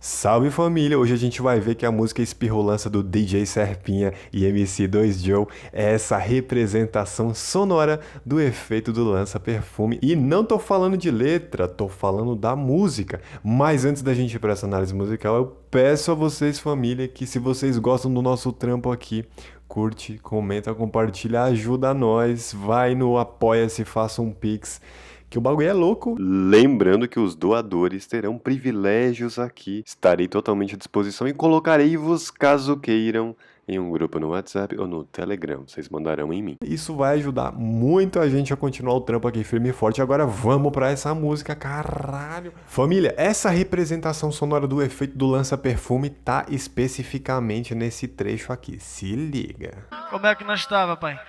Salve família! Hoje a gente vai ver que a música Espirrolança do DJ Serpinha e MC2Joe é essa representação sonora do efeito do lança-perfume. E não tô falando de letra, tô falando da música. Mas antes da gente ir para essa análise musical, eu peço a vocês, família, que se vocês gostam do nosso trampo aqui, curte, comenta, compartilha, ajuda nós, vai no Apoia-se, faça um Pix, que o bagulho é louco. Lembrando que os doadores terão privilégios aqui. Estarei totalmente à disposição e colocarei-vos, caso queiram, em um grupo no WhatsApp ou no Telegram. Vocês mandarão em mim. Isso vai ajudar muito a gente a continuar o trampo aqui firme e forte. Agora vamos pra essa música, caralho. Família, essa representação sonora do efeito do lança-perfume tá especificamente nesse trecho aqui. Se liga. Como é que nós estava, pai?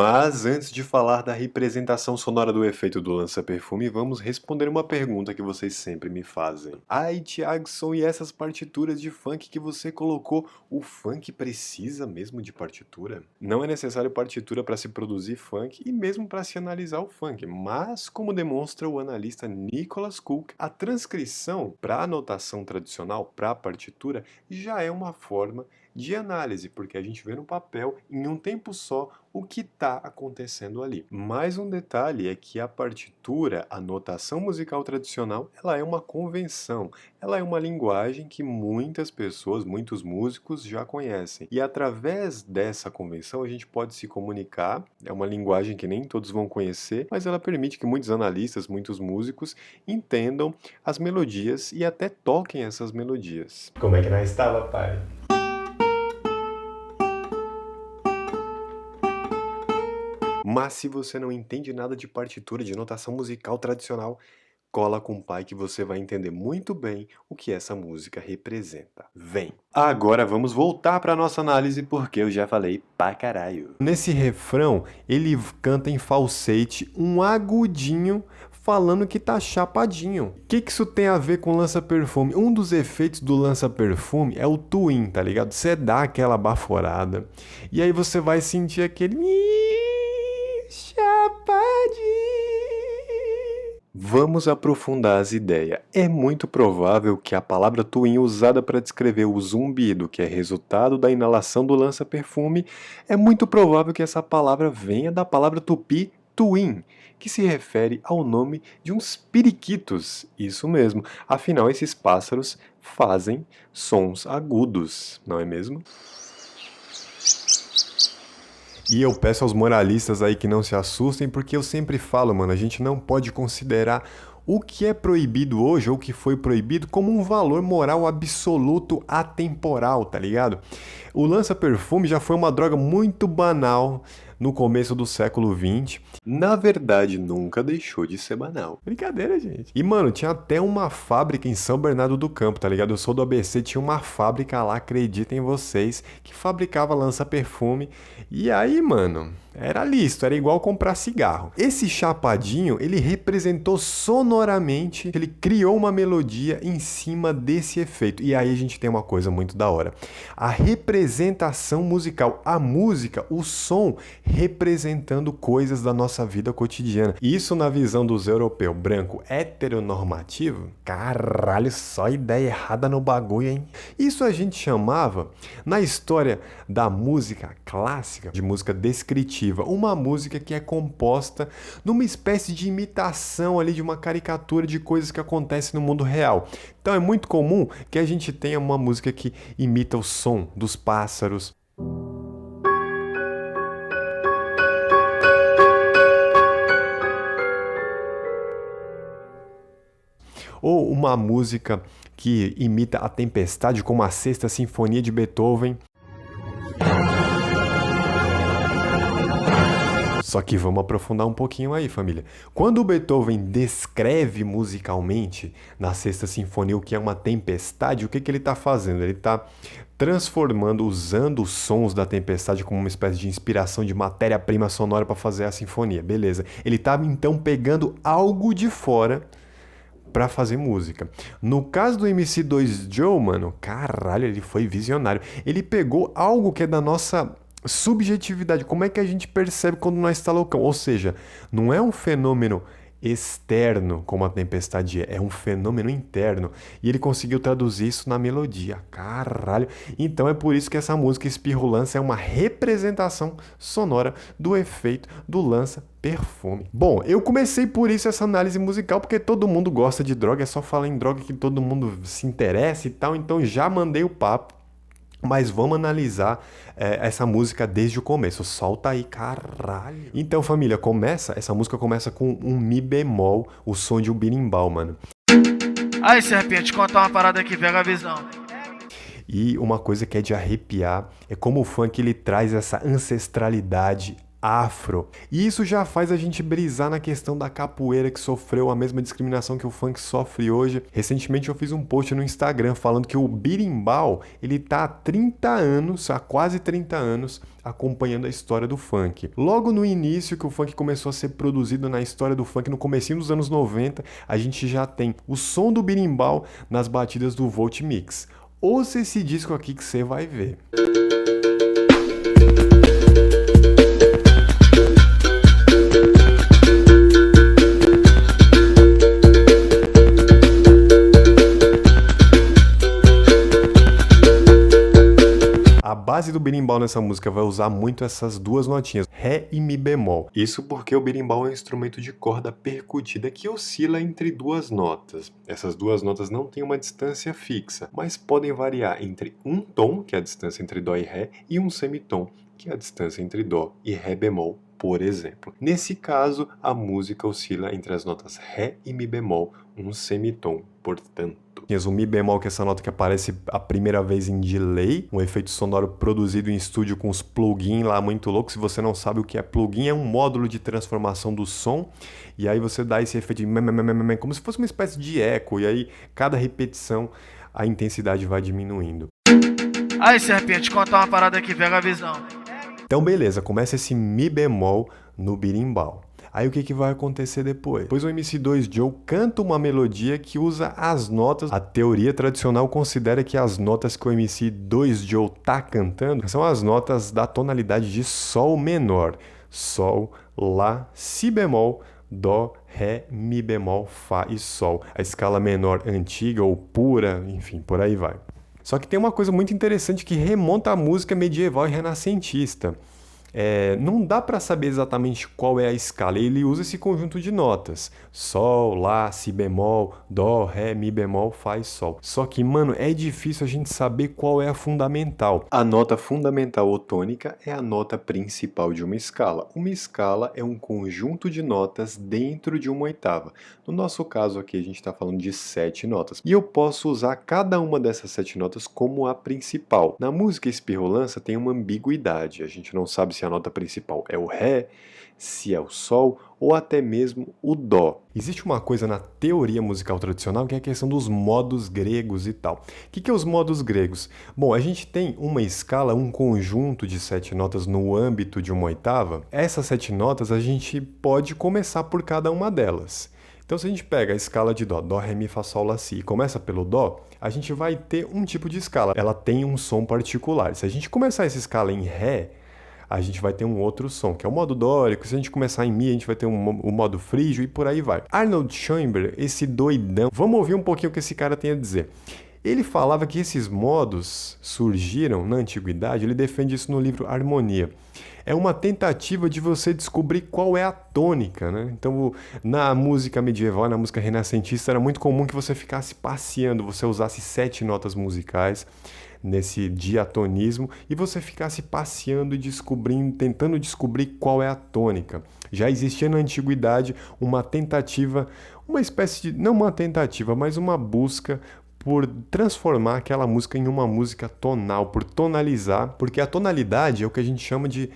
Mas antes de falar da representação sonora do efeito do lança-perfume, vamos responder uma pergunta que vocês sempre me fazem. Ai, Thiagson, e essas partituras de funk que você colocou, o funk precisa mesmo de partitura? Não é necessário partitura para se produzir funk e mesmo para se analisar o funk, mas como demonstra o analista Nicholas Cook, a transcrição para a notação tradicional, para a partitura, já é uma forma de análise, porque a gente vê no papel, em um tempo só, o que está acontecendo ali. Mais um detalhe é que a partitura, a notação musical tradicional, ela é uma convenção, ela é uma linguagem que muitas pessoas, muitos músicos já conhecem. E através dessa convenção a gente pode se comunicar, é uma linguagem que nem todos vão conhecer, mas ela permite que muitos analistas, muitos músicos entendam as melodias e até toquem essas melodias. Como é que nós estava, pai? Mas se você não entende nada de partitura, de notação musical tradicional, cola com o pai que você vai entender muito bem o que essa música representa. Vem! Agora vamos voltar para nossa análise porque eu já falei pra caralho. Nesse refrão, ele canta em falsete um agudinho falando que tá chapadinho. O que isso tem a ver com lança-perfume? Um dos efeitos do lança-perfume é o twin, tá ligado? Você dá aquela baforada e aí você vai sentir aquele chapadinho. Vamos aprofundar as ideias. É muito provável que a palavra twin usada para descrever o zumbido, que é resultado da inalação do lança-perfume, é muito provável que essa palavra venha da palavra tupi twin, que se refere ao nome de uns periquitos. Isso mesmo. Afinal, esses pássaros fazem sons agudos, não é mesmo? E eu peço aos moralistas aí que não se assustem, porque eu sempre falo, mano, a gente não pode considerar o que é proibido hoje ou o que foi proibido como um valor moral absoluto atemporal, tá ligado? O lança-perfume já foi uma droga muito banal no começo do século XX. Na verdade, nunca deixou de ser banal. Brincadeira, gente. E, mano, tinha até uma fábrica em São Bernardo do Campo, tá ligado? Eu sou do ABC, tinha uma fábrica lá, acreditem vocês, que fabricava lança-perfume. E aí, mano, era listo, era igual comprar cigarro. Esse chapadinho, ele representou sonoramente, ele criou uma melodia em cima desse efeito. E aí a gente tem uma coisa muito da hora. A representação musical, a música, o som representando coisas da nossa vida cotidiana. Isso na visão dos europeus branco heteronormativo? Caralho, só ideia errada no bagulho, hein? Isso a gente chamava, na história da música clássica, de música descritiva, uma música que é composta numa espécie de imitação ali de uma caricatura de coisas que acontecem no mundo real. Então é muito comum que a gente tenha uma música que imita o som dos pássaros, ou uma música que imita a tempestade, como a Sexta Sinfonia de Beethoven. Só que vamos aprofundar um pouquinho aí, família. Quando o Beethoven descreve musicalmente na Sexta Sinfonia o que é uma tempestade, o que ele está fazendo? Ele está transformando, usando os sons da tempestade como uma espécie de inspiração de matéria-prima sonora para fazer a sinfonia, beleza. Ele está então pegando algo de fora pra fazer música. No caso do MC2 Joe, mano, caralho, ele foi visionário. Ele pegou algo que é da nossa subjetividade. Como é que a gente percebe quando nós está loucão? Ou seja, não é um fenômeno externo, como a tempestade é um fenômeno interno. E ele conseguiu traduzir isso na melodia. Caralho. Então é por isso que essa música Espirro Lança é uma representação sonora do efeito do lança-perfume. Bom, eu comecei por isso essa análise musical, porque todo mundo gosta de droga, é só falar em droga que todo mundo se interessa e tal, então já mandei o papo. Mas vamos analisar essa música desde o começo. Solta aí, caralho. Então, família, essa música começa com um mi bemol, o som de um berimbau, mano. Aí, serpente, contar uma parada aqui, pega a visão. E uma coisa que é de arrepiar é como o funk ele traz essa ancestralidade afro. E isso já faz a gente brisar na questão da capoeira que sofreu a mesma discriminação que o funk sofre hoje. Recentemente eu fiz um post no Instagram falando que o berimbau, ele tá há 30 anos, há quase 30 anos, acompanhando a história do funk. Logo no início que o funk começou a ser produzido na história do funk, no comecinho dos anos 90, a gente já tem o som do berimbau nas batidas do Volt Mix. Ouça esse disco aqui que você vai ver. A base do berimbau nessa música vai usar muito essas duas notinhas, Ré e Mi bemol. Isso porque o berimbau é um instrumento de corda percutida que oscila entre duas notas. Essas duas notas não têm uma distância fixa, mas podem variar entre um tom, que é a distância entre Dó e Ré, e um semitom, que é a distância entre Dó e Ré bemol, por exemplo. Nesse caso, a música oscila entre as notas Ré e Mi bemol, um semitom, portanto. O Mi bemol, que é essa nota que aparece a primeira vez em delay, um efeito sonoro produzido em estúdio com os plugins lá muito loucos. Se você não sabe o que é plugin, é um módulo de transformação do som, e aí você dá esse efeito de como se fosse uma espécie de eco, e aí cada repetição a intensidade vai diminuindo. Aí, serpente, contar uma parada aqui, pega a visão. Então beleza, começa esse Mi bemol no berimbau. Aí o que vai acontecer depois? Depois o MC2 Joe canta uma melodia que usa as notas. A teoria tradicional considera que as notas que o MC2 Joe tá cantando são as notas da tonalidade de Sol menor. Sol, Lá, Si bemol, Dó, Ré, Mi bemol, Fá e Sol. A escala menor antiga ou pura, enfim, por aí vai. Só que tem uma coisa muito interessante que remonta à música medieval e renascentista. Não dá para saber exatamente qual é a escala, ele usa esse conjunto de notas, Sol, Lá, Si bemol, Dó, Ré, Mi bemol, Fá e Sol. Só que, mano, é difícil a gente saber qual é a fundamental. A nota fundamental ou tônica é a nota principal de uma escala. Uma escala é um conjunto de notas dentro de uma oitava. No nosso caso aqui a gente está falando de 7 notas. E eu posso usar cada uma dessas 7 notas como a principal. Na música Espirro Lança tem uma ambiguidade, a gente não sabe se a nota principal é o Ré, se é o Sol ou até mesmo o Dó. Existe uma coisa na teoria musical tradicional que é a questão dos modos gregos e tal. O que é os modos gregos? Bom, a gente tem uma escala, um conjunto de 7 notas no âmbito de uma oitava. Essas 7 notas a gente pode começar por cada uma delas. Então, se a gente pega a escala de Dó, Dó, Ré, Mi, Fá, Sol, Lá, Si, e começa pelo Dó, a gente vai ter um tipo de escala. Ela tem um som particular. Se a gente começar essa escala em Ré, a gente vai ter um outro som, que é o modo dórico. Se a gente começar em Mi, a gente vai ter o modo frígio e por aí vai. Arnold Schoenberg, esse doidão, vamos ouvir um pouquinho o que esse cara tem a dizer. Ele falava que esses modos surgiram na antiguidade, ele defende isso no livro Harmonia. É uma tentativa de você descobrir qual é a tônica, né? Então, na música medieval, na música renascentista, era muito comum que você ficasse passeando, você usasse 7 notas musicais nesse diatonismo e você ficasse passeando e descobrindo, tentando descobrir qual é a tônica. Já existia na antiguidade uma tentativa, uma espécie de, não uma tentativa, mas uma busca por transformar aquela música em uma música tonal, por tonalizar, porque a tonalidade é o que a gente chama de,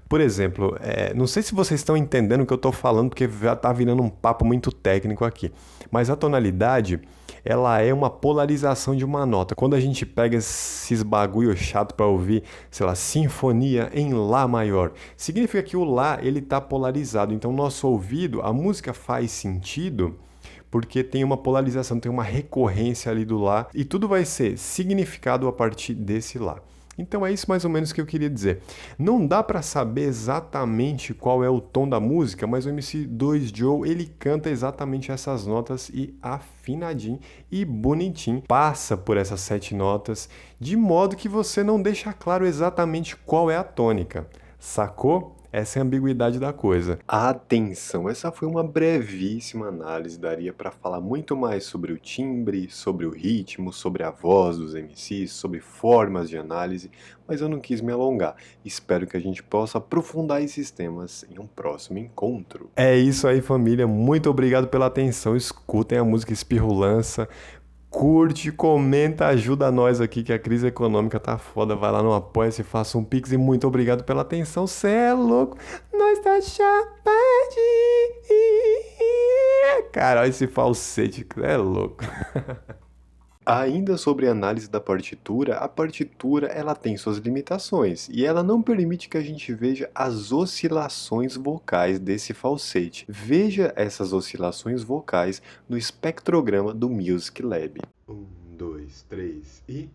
por exemplo, não sei se vocês estão entendendo o que eu estou falando, porque já está virando um papo muito técnico aqui, mas a tonalidade, ela é uma polarização de uma nota. Quando a gente pega esses bagulho chato para ouvir, sei lá, sinfonia em Lá maior, significa que o Lá, ele está polarizado, então nosso ouvido, a música faz sentido porque tem uma polarização, tem uma recorrência ali do Lá, e tudo vai ser significado a partir desse Lá. Então é isso mais ou menos que eu queria dizer. Não dá para saber exatamente qual é o tom da música, mas o MC2 Joe, ele canta exatamente essas notas e afinadinho e bonitinho, passa por essas 7 notas, de modo que você não deixa claro exatamente qual é a tônica. Sacou? Essa é a ambiguidade da coisa. Atenção, essa foi uma brevíssima análise, daria para falar muito mais sobre o timbre, sobre o ritmo, sobre a voz dos MCs, sobre formas de análise, mas eu não quis me alongar. Espero que a gente possa aprofundar esses temas em um próximo encontro. É isso aí, família. Muito obrigado pela atenção. Escutem a música Espirrulança. Curte, comenta, ajuda nós aqui que a crise econômica tá foda. Vai lá no Apoia-se, faça um pix e muito obrigado pela atenção. Cê é louco, nós tá chapadinho. Cara, olha esse falsete, é louco. Ainda sobre a análise da partitura, a partitura ela tem suas limitações e ela não permite que a gente veja as oscilações vocais desse falsete. Veja essas oscilações vocais no espectrograma do Music Lab. 1, 2, 3 e...